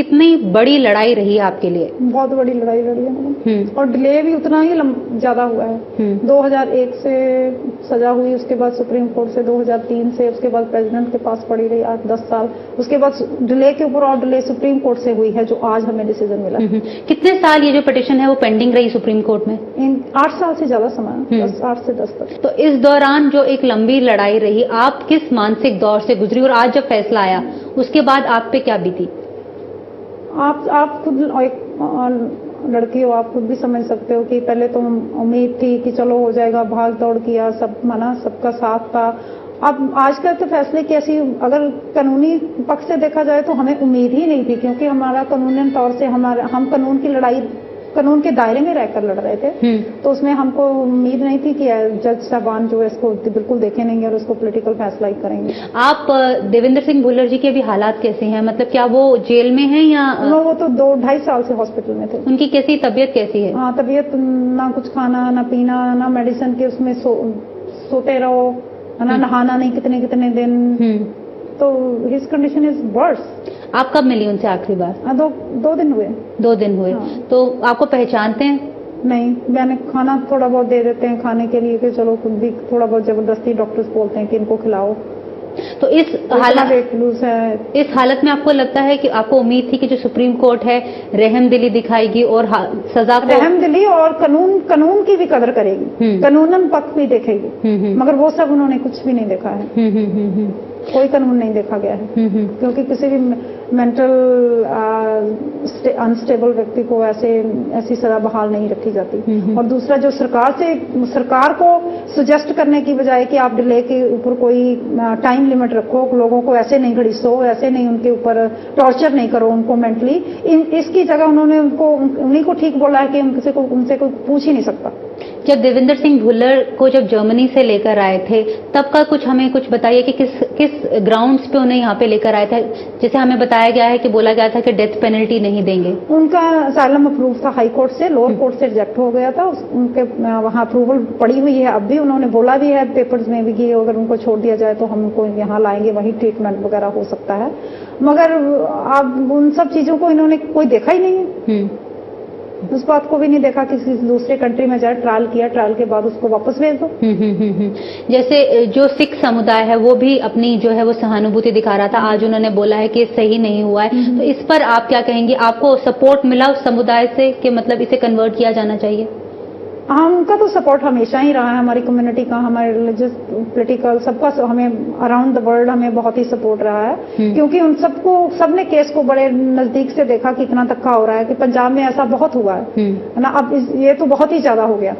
कितनी बड़ी लड़ाई रही आपके लिए? बहुत बड़ी लड़ाई लड़ी है मैंने, और डिले भी उतना ही ज्यादा हुआ है। 2001 से सजा हुई, उसके बाद सुप्रीम कोर्ट से 2003 से, उसके बाद प्रेसिडेंट के पास पड़ी रही 8-10 साल, उसके बाद डिले के ऊपर और डिले सुप्रीम कोर्ट से हुई है, जो आज हमें डिसीजन मिला। कितने साल ये जो पिटिशन है वो पेंडिंग रही सुप्रीम कोर्ट में? 8 साल से ज्यादा समय, 8 से 10 तक। तो इस दौरान जो एक लंबी लड़ाई रही, आप किस मानसिक दौर से गुजरी, और आज जब फैसला आया उसके बाद आप पे क्या बीती? आप खुद एक लड़की हो, आप खुद भी समझ सकते हो कि पहले तो उम्मीद थी कि चलो हो जाएगा, भाग दौड़ किया, सब माना, सबका साथ था। अब आज का तो फैसले की ऐसी, अगर कानूनी पक्ष से देखा जाए तो हमें उम्मीद ही नहीं थी, क्योंकि हमारा कानूनन तौर से हम कानून की लड़ाई कानून के दायरे में रहकर लड़ रहे थे, तो उसमें हमको उम्मीद नहीं थी कि जज साहबान जो है इसको बिल्कुल देखे नहीं और उसको पॉलिटिकल फैसला ही करेंगे। आप देवेंद्र सिंह भुल्लर जी के भी हालात कैसे हैं, मतलब क्या वो जेल में हैं या? वो तो 2-2.5 साल से हॉस्पिटल में थे। उनकी कैसी तबीयत कैसी है? हाँ, तबीयत ना कुछ खाना ना पीना ना मेडिसिन के उसमें सोते रहो, ना नहाना नहीं कितने दिन, तो हिज कंडीशन इज वर्स। आप कब मिली उनसे आखिरी बार? 2 दिन हुए। 2 दिन हुए। हाँ। तो आपको पहचानते हैं? नहीं, मैंने खाना थोड़ा बहुत दे देते हैं खाने के लिए कि चलो खुद भी थोड़ा बहुत जबरदस्ती डॉक्टर्स बोलते हैं कि इनको खिलाओ। तो इस हालत में आपको लगता है कि आपको उम्मीद थी कि जो सुप्रीम कोर्ट है रहमदिली दिखाएगी और सजा को, रहमदिली और कानून की भी कदर करेगी, कानूनन पक्ष भी देखेगी, मगर वो सब उन्होंने कुछ भी नहीं देखा है। कोई कानून नहीं देखा गया है, क्योंकि किसी भी मेंटल अनस्टेबल व्यक्ति को ऐसी सजा बहाल नहीं रखी जाती। और दूसरा, जो सरकार को सुजेस्ट करने की बजाय कि आप डिले के ऊपर कोई टाइम लिमिट रखो, लोगों को ऐसे नहीं घड़ीसो, ऐसे नहीं उनके ऊपर टॉर्चर नहीं करो उनको मेंटली, इसकी जगह उन्होंने उन्हीं को ठीक बोला है कि उनसे कोई पूछ ही नहीं सकता। जब देवेंद्र सिंह भुल्लर को जब जर्मनी से लेकर आए थे तब का हमें कुछ बताइए कि किस ग्राउंड्स पे उन्हें यहाँ पे लेकर आए थे? जैसे हमें बताया गया है कि बोला गया था कि डेथ पेनल्टी नहीं देंगे। उनका असाइलम अप्रूव था हाई कोर्ट से, लोअर कोर्ट से रिजेक्ट हो गया था, उनके वहाँ अप्रूवल पड़ी हुई है। अब भी उन्होंने बोला भी है पेपर्स में भी कि अगर उनको छोड़ दिया जाए तो हम उनको यहाँ लाएंगे, वहीं ट्रीटमेंट वगैरह हो सकता है, मगर अब उन सब चीजों को इन्होंने कोई देखा ही नहीं है। उस बात को भी नहीं देखा कि किसी दूसरे कंट्री में जाए, ट्रायल किया, ट्रायल के बाद उसको वापस भेज दो। जैसे जो सिख समुदाय है वो भी अपनी जो है वो सहानुभूति दिखा रहा था, आज उन्होंने बोला है कि सही नहीं हुआ है, तो इस पर आप क्या कहेंगी? आपको सपोर्ट मिला उस समुदाय से कि मतलब इसे कन्वर्ट किया जाना चाहिए? हाँ, उनका तो सपोर्ट हमेशा ही रहा है, हमारी कम्युनिटी का, हमारे रिलीजियस, पॉलिटिकल, सबका हमें अराउंड द वर्ल्ड हमें बहुत ही सपोर्ट रहा है, क्योंकि उन सबने केस को बड़े नजदीक से देखा कि इतना धक्का हो रहा है, कि पंजाब में ऐसा बहुत हुआ है ना, अब ये तो बहुत ही ज्यादा हो गया।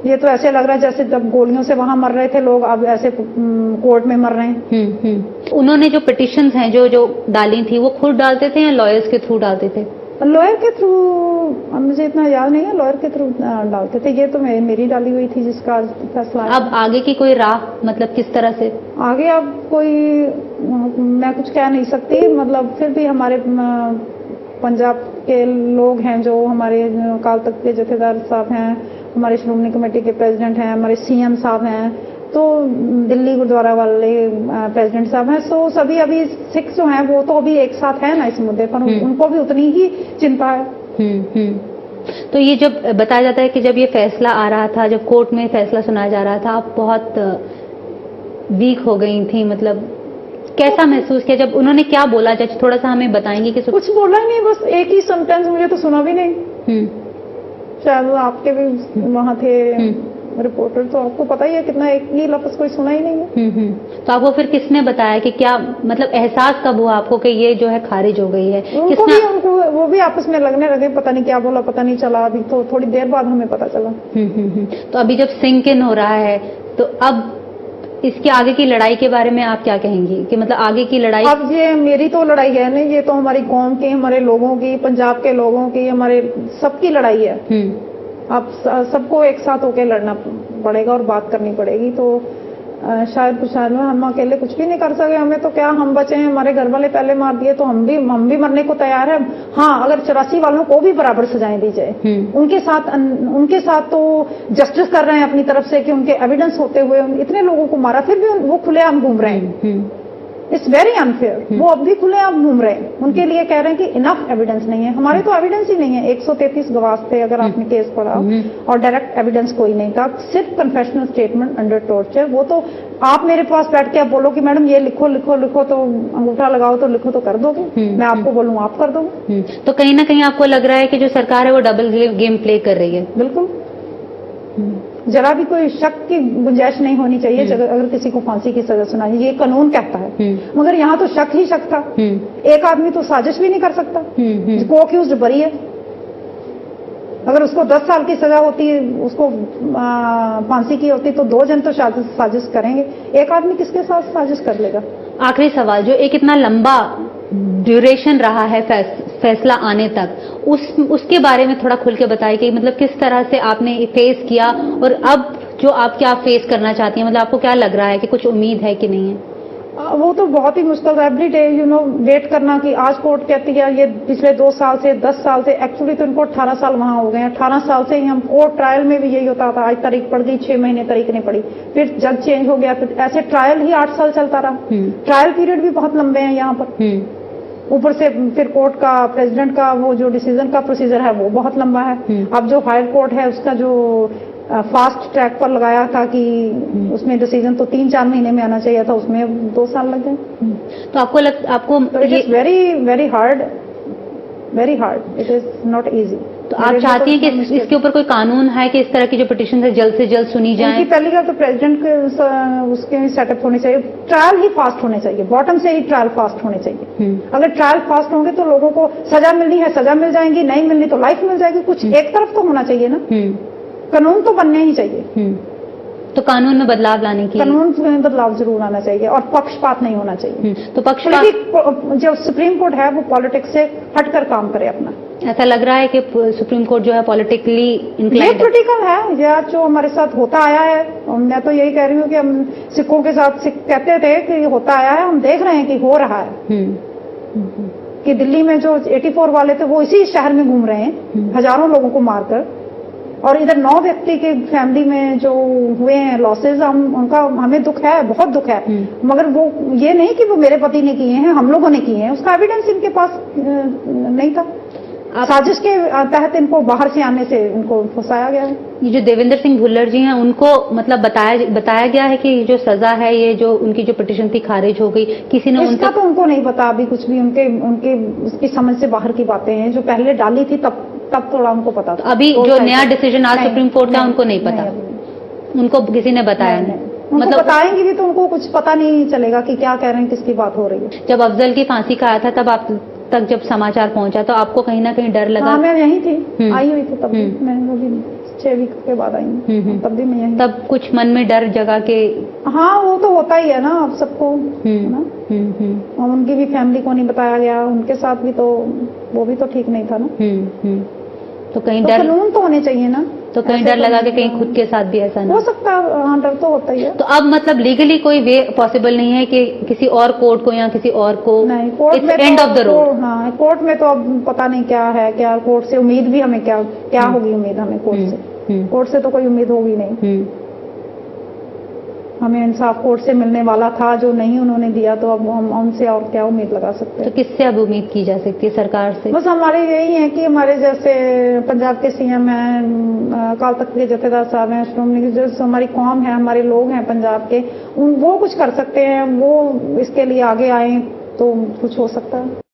ये तो ऐसे लग रहा है जैसे जब गोलियों से वहां मर रहे थे लोग, अब ऐसे कोर्ट में मर रहे हैं। उन्होंने जो पिटिशंस हैं जो डाली थी वो खुद डालते थे या लॉयर्स के थ्रू डालते थे? लॉयर के थ्रू, मुझे इतना याद नहीं है, लॉयर के थ्रू डालते थे। ये तो मेरी डाली हुई थी जिसका फैसला। अब आगे की कोई राह, मतलब किस तरह से आगे? अब कोई मैं कुछ कह नहीं सकती, मतलब फिर भी हमारे पंजाब के लोग हैं, जो हमारे अकाल तख्त के जथेदार साहब हैं, हमारे श्रोमणी कमेटी के प्रेसिडेंट हैं, हमारे सीएम साहब हैं, तो दिल्ली गुरुद्वारा वाले प्रेसिडेंट साहब हैं, तो सभी अभी सिख जो हैं वो तो अभी एक साथ है ना इस मुद्दे पर, उनको भी उतनी ही चिंता है। तो ये जब बताया जाता है कि जब ये फैसला आ रहा था, जब कोर्ट में फैसला सुनाया जा रहा था, आप बहुत वीक हो गई थी, मतलब कैसा महसूस किया जब उन्होंने क्या बोला? जज थोड़ा सा हमें बताएंगे कि कुछ बोला ही नहीं, बस एक ही सेंटेंस, मुझे तो सुना भी नहीं। शायद आपके भी वहां थे रिपोर्टर, तो आपको पता ही है कितना, एक ही लफ्ज कोई सुना ही नहीं है। तो आपको फिर किसने बताया कि क्या, मतलब एहसास कब हुआ आपको कि ये जो है खारिज हो गई है? उनको वो भी आपस में लगने लगे, पता नहीं क्या बोला, पता नहीं चला, अभी तो थोड़ी देर बाद हमें पता चला। तो अभी जब सिंक इन हो रहा है, तो अब इसके आगे की लड़ाई के बारे में आप क्या कहेंगी कि मतलब आगे की लड़ाई? अब ये मेरी तो लड़ाई है नहीं, ये तो हमारी कौम की, हमारे लोगों की, पंजाब के लोगों की, हमारे सबकी लड़ाई है। अब सबको एक साथ होकर लड़ना पड़ेगा और बात करनी पड़ेगी। तो शायद हम अकेले कुछ भी नहीं कर सके, हमें तो क्या, हम बचे हैं, हमारे घर वाले पहले मार दिए, तो हम भी मरने को तैयार है। हाँ, अगर 84 वालों को भी बराबर सजाएं दी जाए, उनके साथ तो जस्टिस कर रहे हैं अपनी तरफ से कि उनके एविडेंस होते हुए इतने लोगों को मारा, फिर भी वो खुलेआम घूम रहे हैं। It's very unfair. वो अब भी खुले आप घूम रहे हैं, उनके लिए कह रहे हैं कि इनफ एविडेंस नहीं है। हमारे तो एविडेंस ही नहीं है। 133 गवाह थे अगर आपने केस पढ़ा, और डायरेक्ट एविडेंस कोई नहीं था, सिर्फ कन्फेशनल स्टेटमेंट अंडर टॉर्चर। वो तो आप मेरे पास बैठ के आप बोलो कि मैडम ये लिखो लिखो लिखो, तो अंगूठा लगाओ तो लिखो तो कर दोगे, मैं आपको बोलूं आप कर दोगे। तो कहीं ना कहीं आपको लग रहा है कि जो सरकार है वो डबल गेम प्ले कर रही है? बिल्कुल, जरा भी कोई शक की गुंजाइश नहीं होनी चाहिए अगर किसी को फांसी की सजा सुनाई, ये कानून कहता है। मगर यहाँ तो शक ही शक था। एक आदमी तो साजिश भी नहीं कर सकता, को अक्यूज्ड बरी है। अगर उसको 10 साल की सजा होती है, उसको फांसी की होती, तो 2 जन तो साजिश करेंगे, एक आदमी किसके साथ साजिश कर लेगा? आखिरी सवाल, जो एक इतना लंबा ड्यूरेशन रहा है फैसला आने तक, उसके बारे में थोड़ा खुल के बताइए कि मतलब किस तरह से आपने फेस किया, और अब जो आप क्या फेस करना चाहती हैं, मतलब आपको क्या लग रहा है कि कुछ उम्मीद है कि नहीं है? वो तो बहुत ही मुश्किल, एवरी डे वेट करना कि आज कोर्ट कहती है ये पिछले 2 साल से 10 साल से, एक्चुअली तो इनको 18 साल वहां हो गए हैं। 18 साल से ही हम कोर्ट ट्रायल में भी यही होता था, आज तारीख पड़ गई, 6 महीने तारीख नहीं पड़ी, फिर जज चेंज हो गया, फिर ऐसे ट्रायल ही 8 साल चलता रहा। ट्रायल पीरियड भी बहुत लंबे हैं यहाँ पर। ऊपर से फिर कोर्ट का प्रेसिडेंट का वो जो डिसीजन का प्रोसीजर है वो बहुत लंबा है। अब जो हायर कोर्ट है उसका जो फास्ट ट्रैक पर लगाया था कि उसमें डिसीजन तो 3-4 महीने में आना चाहिए था, उसमें 2 साल लग गए। तो आपको it is very very hard, very hard, it is not easy. तो आप चाहती हैं कि इसके ऊपर कोई कानून है कि इस तरह की जो पिटीशन है जल्द से जल्द सुनी जाए? पहली बात तो प्रेसिडेंट के उसके सेटअप होने चाहिए, ट्रायल ही फास्ट होने चाहिए, बॉटम से ही ट्रायल फास्ट होने चाहिए। अगर ट्रायल फास्ट होंगे तो लोगों को सजा मिलनी है सजा मिल जाएगी, नहीं मिलनी तो लाइफ मिल जाएगी। कुछ एक तरफ तो होना चाहिए ना, कानून तो बनने ही चाहिए। तो कानून में बदलाव लाने की, कानून में बदलाव जरूर आना चाहिए, और पक्षपात नहीं होना चाहिए। तो पक्षपात, जो सुप्रीम कोर्ट है वो पॉलिटिक्स से हटकर काम करे अपना। ऐसा लग रहा है कि सुप्रीम कोर्ट जो है पॉलिटिकली इंक्लाइंड, पॉलिटिकल है, या जो हमारे साथ होता आया है। मैं तो यही कह रही हूँ कि हम सिखों के साथ कहते थे कि होता आया है, हम देख रहे हैं कि हो रहा है। कि दिल्ली में जो 84 वाले थे वो इसी शहर में घूम रहे हैं, हजारों लोगों को मारकर, और इधर 9 व्यक्ति के फैमिली में जो हुए हैं लॉसेज, उनका हमें दुख है, बहुत दुख है। मगर वो ये नहीं कि वो मेरे पति ने किए हैं, हम लोगों ने किए हैं, उसका एविडेंस इनके पास नहीं था। साजिश के तहत इनको बाहर से आने से इनको फंसाया गया है। ये जो देवेंद्र सिंह भुल्लर जी हैं, उनको मतलब बताया गया है कि जो सजा है, ये जो उनकी जो पिटीशन थी खारिज हो गई, किसी ने इसका तो उनको नहीं पता अभी कुछ भी, उनके उसकी समझ से बाहर की बातें हैं। जो पहले डाली थी तब थोड़ा उनको पता था। अभी जो नया डिसीजन आज सुप्रीम कोर्ट का, उनको नहीं पता, उनको किसी ने बताया नहीं। मतलब बताएंगे भी तो उनको कुछ पता नहीं चलेगा कि क्या कह रहे हैं, किसकी बात हो रही है। जब अफजल की फांसी का आया था तब आप तक जब समाचार पहुंचा तो आपको कहीं ना कहीं डर लगा? हाँ, मैं यहीं थी, आई हुई थी तब। मैं अभी 6 वीक के बाद आई हूँ, तब भी मैं यहीं। तब कुछ मन में डर जगा के? हाँ, वो तो होता ही है ना, आप सबको ना। और उनकी भी फैमिली को नहीं बताया गया, उनके साथ भी तो वो भी तो ठीक नहीं था ना। तो कहीं डर, कानून तो होने चाहिए ना। तो कहीं डर लगा कि कहीं खुद के साथ भी ऐसा ना हो सकता है। हाँ, डर तो होता ही है। तो अब मतलब लीगली कोई वे पॉसिबल नहीं है कि किसी और कोर्ट को या किसी और को? नहीं, कोर्ट में एंड ऑफ द रोड। हाँ, कोर्ट में तो अब पता नहीं क्या है, क्या कोर्ट से उम्मीद भी हमें क्या होगी उम्मीद हमें कोर्ट से तो कोई उम्मीद होगी नहीं। हमें इंसाफ कोर्ट से मिलने वाला था, जो नहीं उन्होंने दिया, तो अब हम उनसे और क्या उम्मीद लगा सकते हैं? तो किससे अब उम्मीद की जा सकती है? सरकार से? बस हमारे यही है कि हमारे जैसे पंजाब के सीएम हैं, अकाल तख्त के जथेदार साहब हैं, श्रोमणी जो हमारी कौम है, हमारे लोग हैं पंजाब के, वो कुछ कर सकते हैं। वो इसके लिए आगे आए तो कुछ हो सकता है।